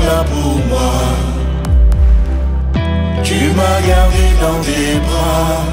là pour moi. Tu m'as gardé dans tes bras.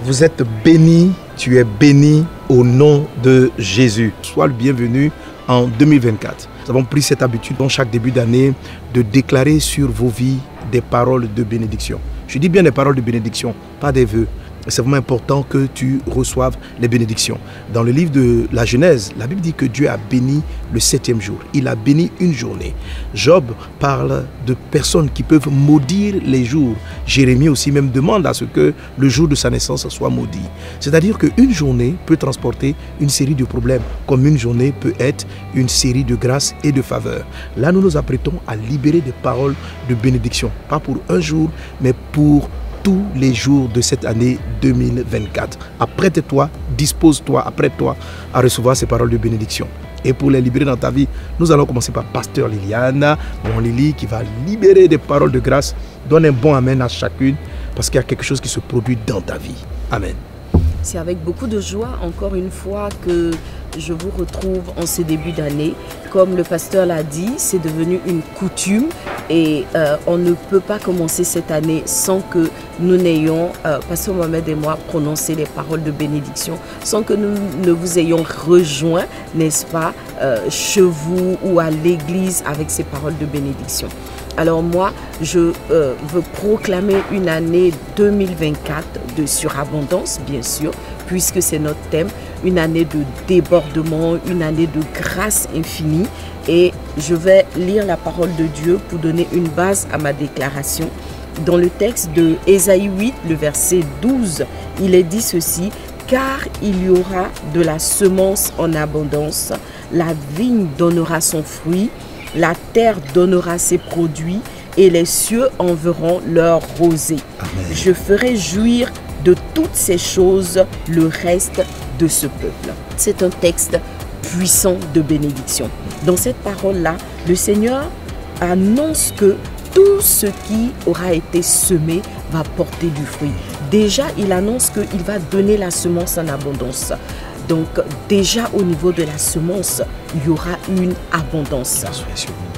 Vous êtes bénis, tu es béni au nom de Jésus. Sois le bienvenu en 2024. Nous avons pris cette habitude dans chaque début d'année de déclarer sur vos vies des paroles de bénédiction. Je dis bien des paroles de bénédiction, pas des vœux. C'est vraiment important que tu reçoives les bénédictions. Dans le livre de la Genèse, la Bible dit que Dieu a béni le 7e jour. Il a béni une journée. Job parle de personnes qui peuvent maudire les jours. Jérémie aussi même demande à ce que le jour de sa naissance soit maudit. C'est-à-dire qu'une journée peut transporter une série de problèmes, comme une journée peut être une série de grâces et de faveurs. Là, nous nous apprêtons à libérer des paroles de bénédiction. Pas pour un jour, mais pour tous les jours de cette année 2024. Apprête-toi, dispose-toi, apprête-toi à recevoir ces paroles de bénédiction. Et pour les libérer dans ta vie, nous allons commencer par Pasteur Liliane, mon Lily, qui va libérer des paroles de grâce. Donne un bon amen à chacune, parce qu'il y a quelque chose qui se produit dans ta vie. Amen. C'est avec beaucoup de joie, encore une fois, que je vous retrouve en ce début d'année. Comme le pasteur l'a dit, c'est devenu une coutume et on ne peut pas commencer cette année sans que nous n'ayons, pasteur Mohamed et moi, prononcé les paroles de bénédiction, sans que nous ne vous ayons rejoint, n'est-ce pas, chez vous ou à l'église avec ces paroles de bénédiction. Alors moi, je veux proclamer une année 2024 de surabondance, bien sûr, puisque c'est notre thème, une année de débordement, une année de grâce infinie. Et je vais lire la parole de Dieu pour donner une base à ma déclaration. Dans le texte de Ésaïe 8, le verset 12, il est dit ceci: « Car il y aura de la semence en abondance, la vigne donnera son fruit, la terre donnera ses produits et les cieux enverront leur rosée. Je ferai jouir de toutes ces choses le reste de ce peuple. » C'est un texte puissant de bénédiction. Dans cette parole-là, le Seigneur annonce que tout ce qui aura été semé va porter du fruit. Déjà, il annonce qu'il va donner la semence en abondance. Donc déjà au niveau de la semence, il y aura une abondance.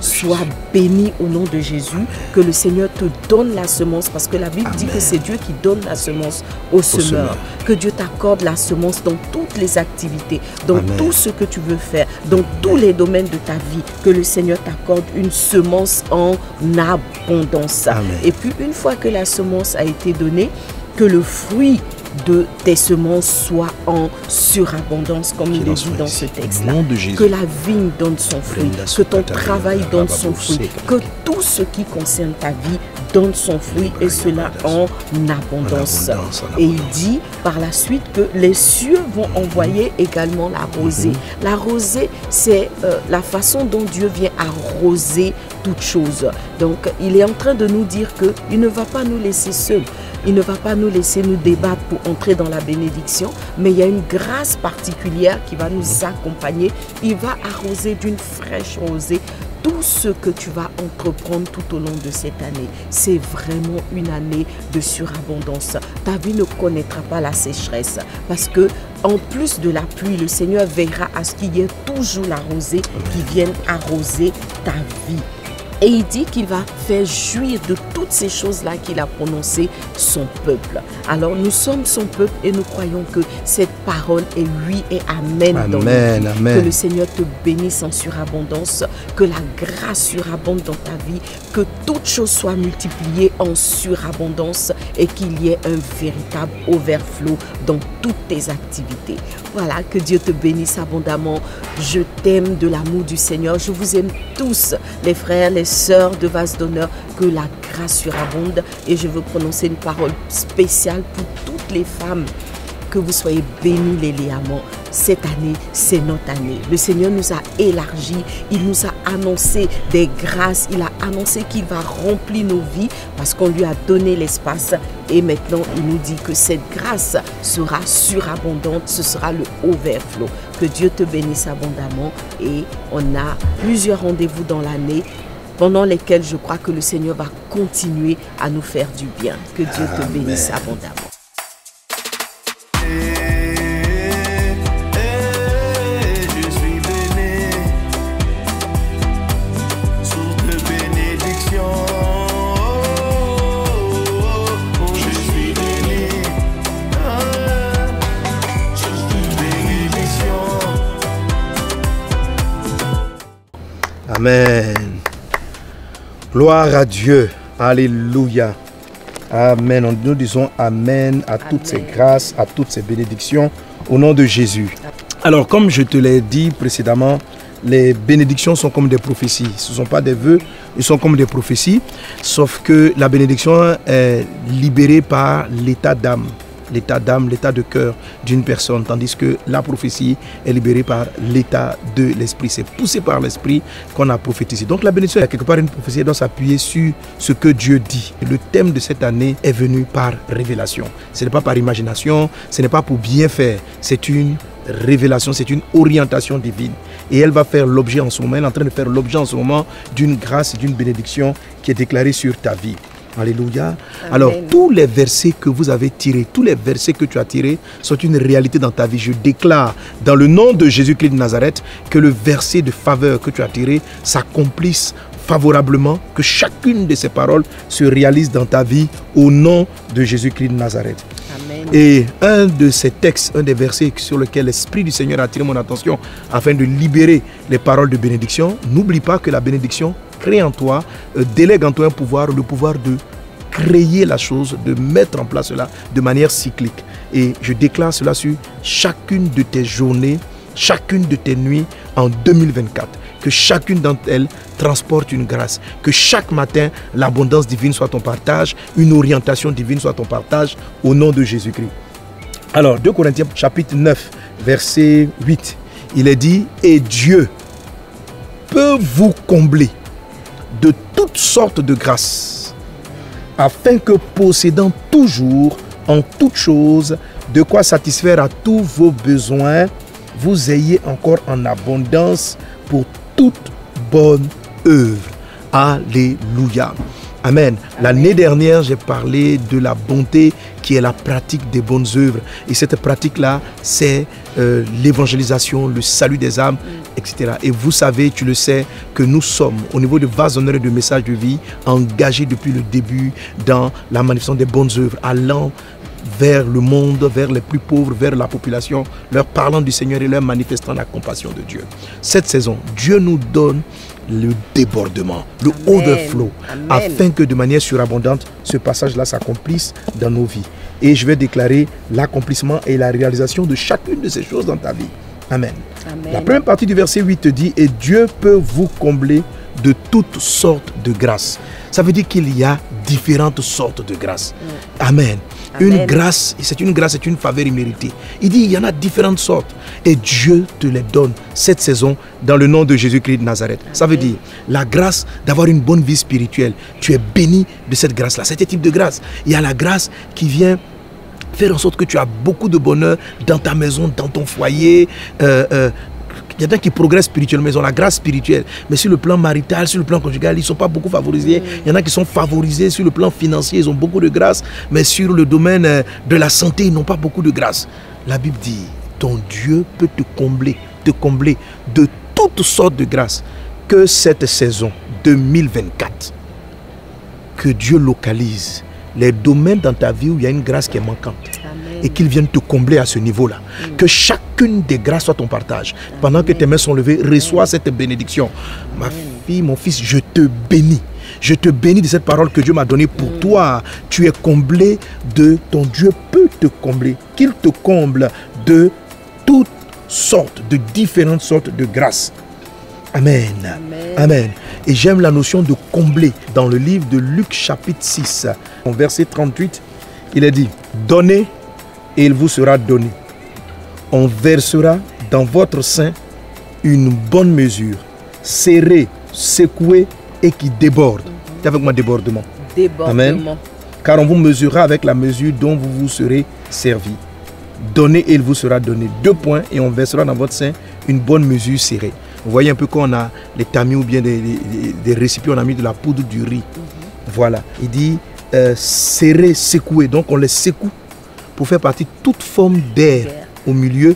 Sois béni au nom de Jésus, que le Seigneur te donne la semence, parce que la Bible dit que c'est Dieu qui donne la semence au semeur. Que Dieu t'accorde la semence dans toutes les activités, dans tout ce que tu veux faire, dans tous les domaines de ta vie, que le Seigneur t'accorde une semence en abondance. Et puis une fois que la semence a été donnée, que le fruit de tes semences soit en surabondance, comme il est dit dans ce texte-là. Que la vigne donne son fruit, que ton travail donne son fruit, que tout ce qui concerne ta vie donne son fruit, et cela en abondance. Et il dit par la suite que les cieux vont envoyer également la rosée. La rosée, c'est la façon dont Dieu vient arroser toutes choses. Donc il est en train de nous dire qu'il ne va pas nous laisser seuls. Il ne va pas nous laisser nous débattre pour entrer dans la bénédiction, mais il y a une grâce particulière qui va nous accompagner. Il va arroser d'une fraîche rosée tout ce que tu vas entreprendre tout au long de cette année. C'est vraiment une année de surabondance. Ta vie ne connaîtra pas la sécheresse, parce que en plus de la pluie, le Seigneur veillera à ce qu'il y ait toujours la rosée qui vienne arroser ta vie. Et il dit qu'il va faire jouir de toutes ces choses-là qu'il a prononcées son peuple. Alors nous sommes son peuple et nous croyons que cette parole est oui et amen dans nos vies. Que le Seigneur te bénisse en surabondance, que la grâce surabonde dans ta vie, que toutes choses soient multipliées en surabondance et qu'il y ait un véritable overflow dans toutes tes activités. Voilà, que Dieu te bénisse abondamment. Je t'aime de l'amour du Seigneur. Je vous aime tous, les frères, les sœurs de Vase d'Honneur, que la grâce surabonde. Et je veux prononcer une parole spéciale pour toutes les femmes. Que vous soyez bénis les liamants. Cette année, c'est notre année. Le Seigneur nous a élargis, il nous a annoncé des grâces, il a annoncé qu'il va remplir nos vies parce qu'on lui a donné l'espace. Et maintenant, il nous dit que cette grâce sera surabondante, ce sera le overflow. Que Dieu te bénisse abondamment. Et on a plusieurs rendez-vous dans l'année pendant lesquels je crois que le Seigneur va continuer à nous faire du bien. Que Dieu te bénisse abondamment. Amen. Gloire à Dieu. Alléluia. Amen. Nous disons Amen à toutes ces grâces, à toutes ces bénédictions au nom de Jésus. Alors, comme je te l'ai dit précédemment, les bénédictions sont comme des prophéties. Ce ne sont pas des vœux, ils sont comme des prophéties. Sauf que la bénédiction est libérée par l'état d'âme. L'état d'âme, l'état de cœur d'une personne, tandis que la prophétie est libérée par l'état de l'esprit. C'est poussé par l'esprit qu'on a prophétisé. Donc la bénédiction est quelque part une prophétie, elle doit s'appuyer sur ce que Dieu dit. Le thème de cette année est venu par révélation. Ce n'est pas par imagination, ce n'est pas pour bien faire, c'est une révélation, c'est une orientation divine. Et elle va faire l'objet en ce moment, elle est en train de faire l'objet en ce moment d'une grâce et d'une bénédiction qui est déclarée sur ta vie. Alléluia. Amen. Alors, tous les versets que vous avez tirés, tous les versets que tu as tirés sont une réalité dans ta vie. Je déclare dans le nom de Jésus-Christ de Nazareth que le verset de faveur que tu as tiré s'accomplisse favorablement, que chacune de ces paroles se réalise dans ta vie au nom de Jésus-Christ de Nazareth. Amen. Et un de ces textes, un des versets sur lesquels l'Esprit du Seigneur a attiré mon attention afin de libérer les paroles de bénédiction, n'oublie pas que la bénédiction crée en toi, délègue en toi un pouvoir, le pouvoir de créer la chose, de mettre en place cela de manière cyclique. Et je déclare cela sur chacune de tes journées, chacune de tes nuits en 2024. Que chacune d'entre elles transporte une grâce. Que chaque matin, l'abondance divine soit ton partage, une orientation divine soit ton partage, au nom de Jésus-Christ. Alors, 2 Corinthiens chapitre 9, verset 8, il est dit, et Dieu peut vous combler de toutes sortes de grâces, afin que possédant toujours en toutes choses de quoi satisfaire à tous vos besoins, vous ayez encore en abondance pour toute bonne œuvre. Alléluia. Amen. L'année dernière, j'ai parlé de la bonté qui est la pratique des bonnes œuvres. Et cette pratique-là, c'est l'évangélisation, le salut des âmes, etc. Et vous savez, tu le sais, que nous sommes, au niveau de Vase d'honneur et de message de vie, engagés depuis le début dans la manifestation des bonnes œuvres, allant vers le monde, vers les plus pauvres, vers la population, leur parlant du Seigneur et leur manifestant la compassion de Dieu. Cette saison, Dieu nous donne le débordement, le overflow, afin que de manière surabondante, ce passage-là s'accomplisse dans nos vies. Et je vais déclarer l'accomplissement et la réalisation de chacune de ces choses dans ta vie. Amen. Amen. La première partie du verset 8 dit, et Dieu peut vous combler de toutes sortes de grâces. Ça veut dire qu'il y a différentes sortes de grâces. Amen. Une grâce, c'est une grâce, c'est une faveur imméritée. Il dit, il y en a différentes sortes. Et Dieu te les donne cette saison dans le nom de Jésus-Christ de Nazareth. Ça veut dire la grâce d'avoir une bonne vie spirituelle. Tu es béni de cette grâce-là. C'est un type de grâce. Il y a la grâce qui vient faire en sorte que tu as beaucoup de bonheur dans ta maison, dans ton foyer. Il y a des gens qui progressent spirituellement, ils ont la grâce spirituelle. Mais sur le plan marital, sur le plan conjugal, ils ne sont pas beaucoup favorisés. Il y en a qui sont favorisés sur le plan financier, ils ont beaucoup de grâce. Mais sur le domaine de la santé, ils n'ont pas beaucoup de grâce. La Bible dit, ton Dieu peut te combler de toutes sortes de grâces. Que cette saison 2024, que Dieu localise les domaines dans ta vie où il y a une grâce qui est manquante. Et qu'il vienne te combler à ce niveau-là. Que chacune des grâces soit ton partage. Pendant que tes mains sont levées, reçois cette bénédiction. Ma fille, mon fils, je te bénis. Je te bénis de cette parole que Dieu m'a donnée pour toi. Tu es comblé de ton Dieu peut te combler. Qu'il te comble de toutes sortes, de différentes sortes de grâces. Amen. Amen. Amen. Et j'aime la notion de combler. Dans le livre de Luc chapitre 6, en verset 38, il est dit, donnez et il vous sera donné. On versera dans votre sein une bonne mesure, serrée, secouée et qui déborde. C'est avec moi débordement. Amen. Car on vous mesurera avec la mesure dont vous vous serez servi. Donnez et il vous sera donné. 2 points et on versera dans votre sein une bonne mesure serrée. Vous voyez un peu quand on a les tamis ou bien des récipients, on a mis de la poudre du riz. Voilà. Il dit serré, secoué. Donc on les secoue pour faire partie de toute forme d'air au milieu.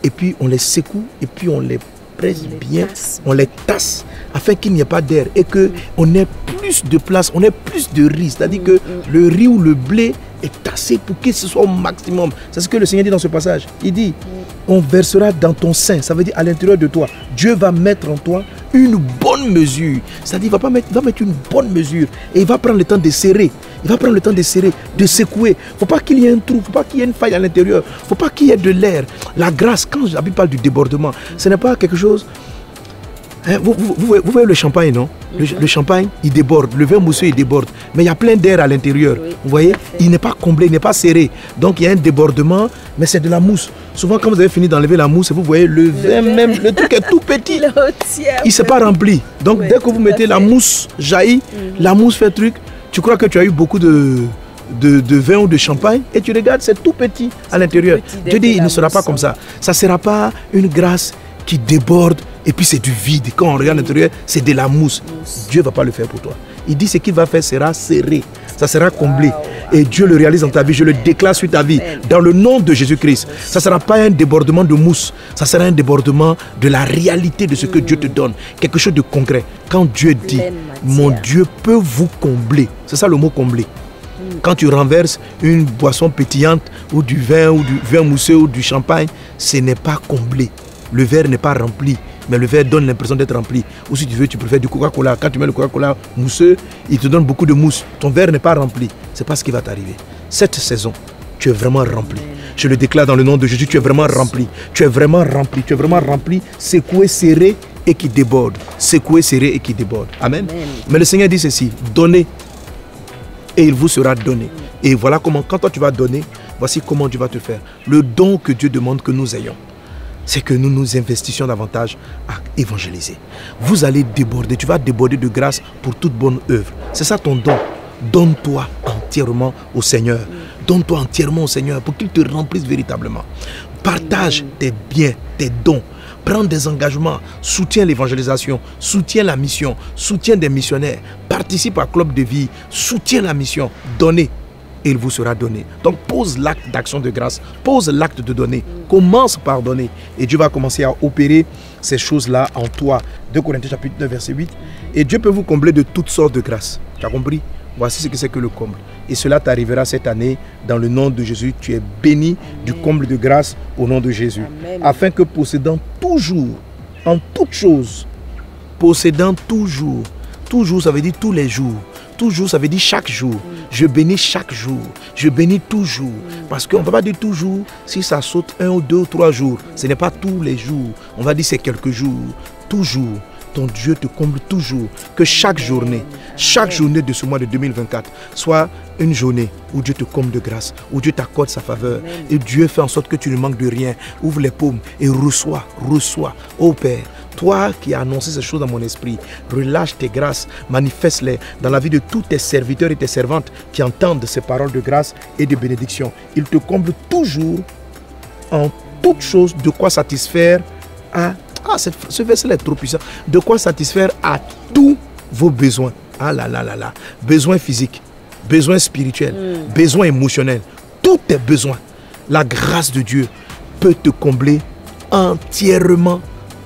Et puis on les secoue et puis on les presse bien, on les tasse afin qu'il n'y ait pas d'air et qu'on ait plus de place, on ait plus de riz. C'est-à-dire que le riz ou le blé est tassé pour que ce soit au maximum. C'est ce que le Seigneur dit dans ce passage. Il dit, on versera dans ton sein, ça veut dire à l'intérieur de toi. Dieu va mettre en toi une bonne mesure. C'est-à-dire, il va mettre une bonne mesure et il va prendre le temps de serrer. Il va prendre le temps de serrer, de secouer. Il ne faut pas qu'il y ait un trou, il ne faut pas qu'il y ait une faille à l'intérieur. Il ne faut pas qu'il y ait de l'air. La grâce, quand la Bible parle du débordement, ce n'est pas quelque chose... Hein, vous voyez le champagne, non? Le champagne, il déborde. Le vin mousseux, il déborde. Mais il y a plein d'air à l'intérieur. Oui, vous voyez, il n'est pas comblé, il n'est pas serré. Donc il y a un débordement, mais c'est de la mousse. Souvent, quand vous avez fini d'enlever la mousse, vous voyez le vin même, le truc est tout petit. Il ne s'est pas rempli. Donc dès que vous mettez la mousse, jaillit, la mousse fait truc. Tu crois que tu as eu beaucoup de vin ou de champagne et tu regardes, c'est tout petit à l'intérieur. Dieu dit, il ne sera pas comme ça. Ça ne sera pas une grâce qui déborde et puis c'est du vide. Quand on regarde l'intérieur, c'est de la mousse. Dieu ne va pas le faire pour toi. Il dit ce qu'il va faire sera serré, ça sera comblé. Et Dieu le réalise dans ta vie, je le déclare sur ta vie, dans le nom de Jésus-Christ. Ça ne sera pas un débordement de mousse, ça sera un débordement de la réalité de ce que Dieu te donne. Quelque chose de concret. Quand Dieu dit, mon Dieu peut vous combler, c'est ça le mot combler. Quand tu renverses une boisson pétillante ou du vin mousseux ou du champagne, ce n'est pas comblé. Le verre n'est pas rempli, mais le verre donne l'impression d'être rempli. Ou si tu veux, tu préfères du Coca-Cola. Quand tu mets le Coca-Cola mousseux, il te donne beaucoup de mousse. Ton verre n'est pas rempli. Ce n'est pas ce qui va t'arriver. Cette saison, tu es vraiment rempli. Je le déclare dans le nom de Jésus, tu es vraiment rempli. Tu es vraiment rempli. Tu es vraiment rempli, secoué, serré et qui déborde. Secoué, serré et qui déborde. Amen. Mais le Seigneur dit ceci, donnez et il vous sera donné. Et voilà comment, quand toi tu vas donner, voici comment Dieu va te faire. Le don que Dieu demande que nous ayons, c'est que nous nous investissions davantage à évangéliser. Vous allez déborder, tu vas déborder de grâce pour toute bonne œuvre. C'est ça ton don. Donne-toi entièrement au Seigneur. Donne-toi entièrement au Seigneur pour qu'il te remplisse véritablement. Partage tes biens, tes dons. Prends des engagements, soutiens l'évangélisation, soutiens la mission, soutiens des missionnaires, participe à Club de vie, soutiens la mission, donnez et il vous sera donné. Donc pose l'acte d'action de grâce, pose l'acte de donner, commence par donner et Dieu va commencer à opérer ces choses-là en toi. 2 Corinthiens chapitre 9 verset 8. Et Dieu peut vous combler de toutes sortes de grâces. Tu as compris? Voici ce que c'est que le comble. Et cela t'arrivera cette année dans le nom de Jésus. Tu es béni du comble de grâce au nom de Jésus. Amen. Afin que possédant toujours, en toutes choses, possédant toujours, toujours ça veut dire tous les jours. Toujours, ça veut dire chaque jour. Je bénis chaque jour. Je bénis toujours. Parce qu'on ne va pas dire toujours si ça saute 1 ou 2 ou 3 jours. Ce n'est pas tous les jours. On va dire c'est quelques jours. Toujours. Ton Dieu te comble toujours. Que chaque journée de ce mois de 2024 soit une journée où Dieu te comble de grâce, où Dieu t'accorde sa faveur. Et Dieu fait en sorte que tu ne manques de rien. Ouvre les paumes et reçois. Ô Père, toi qui as annoncé ces choses dans mon esprit, relâche tes grâces, manifeste-les dans la vie de tous tes serviteurs et tes servantes qui entendent ces paroles de grâce et de bénédiction. Il te comble toujours en toutes choses de quoi satisfaire à... ce verset est trop puissant. De quoi satisfaire à tous vos besoins. Ah là là là là. Besoins physiques, besoins spirituels, besoins émotionnels. Tous tes besoins. La grâce de Dieu peut te combler entièrement,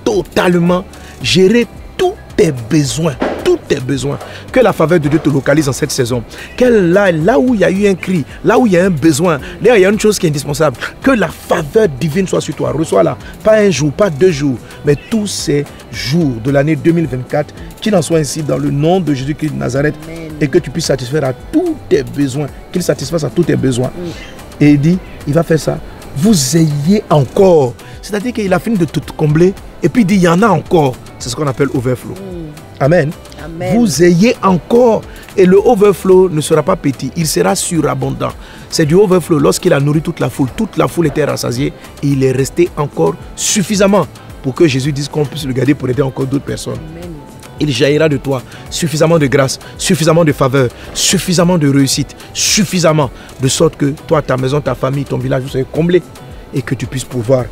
totalement, gérer tous tes besoins. Tous tes besoins. Que la faveur de Dieu te localise en cette saison. Là où il y a eu un cri, là où il y a un besoin, là où il y a une chose qui est indispensable, que la faveur divine soit sur toi. Reçois-la. Pas un jour, pas 2 jours, mais tous ces jours de l'année 2024, qu'il en soit ainsi dans le nom de Jésus-Christ de Nazareth. Amen. Et que tu puisses satisfaire à tous tes besoins. Qu'il satisfasse à tous tes besoins. Et il dit, il va faire ça. Vous ayez encore. C'est-à-dire qu'il a fini de tout combler. Et puis il dit, il y en a encore. C'est ce qu'on appelle overflow. Amen. Amen. Vous ayez encore. Et le overflow ne sera pas petit, il sera surabondant. C'est du overflow. Lorsqu'il a nourri toute la foule était rassasiée et il est resté encore suffisamment pour que Jésus dise qu'on puisse le garder pour aider encore d'autres personnes. Amen. Il jaillira de toi suffisamment de grâce, suffisamment de faveur, suffisamment de réussite, suffisamment de sorte que toi, ta maison, ta famille, ton village, vous soyez comblés et que tu puisses pouvoir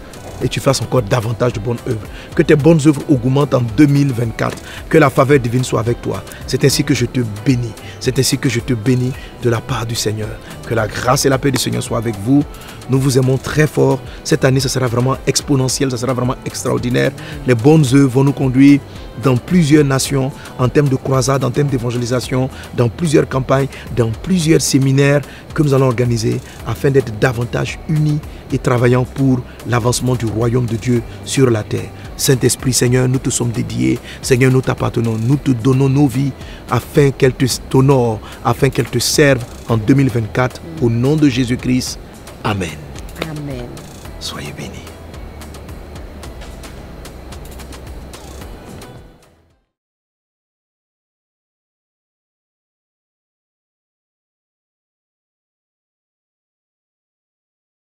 et tu fasses encore davantage de bonnes œuvres. Que tes bonnes œuvres augmentent en 2024. Que la faveur divine soit avec toi. C'est ainsi que je te bénis. C'est ainsi que je te bénis de la part du Seigneur. Que la grâce et la paix du Seigneur soient avec vous. Nous vous aimons très fort. Cette année, ça sera vraiment exponentiel, ça sera vraiment extraordinaire. Les bonnes œuvres vont nous conduire dans plusieurs nations, en termes de croisade, en termes d'évangélisation, dans plusieurs campagnes, dans plusieurs séminaires que nous allons organiser afin d'être davantage unis et travaillant pour l'avancement du royaume de Dieu sur la terre. Saint-Esprit, Seigneur, nous te sommes dédiés. Seigneur, nous t'appartenons. Nous te donnons nos vies afin qu'elles t'honorent, afin qu'elles te servent en 2024. Au nom de Jésus-Christ. Amen. Amen. Soyez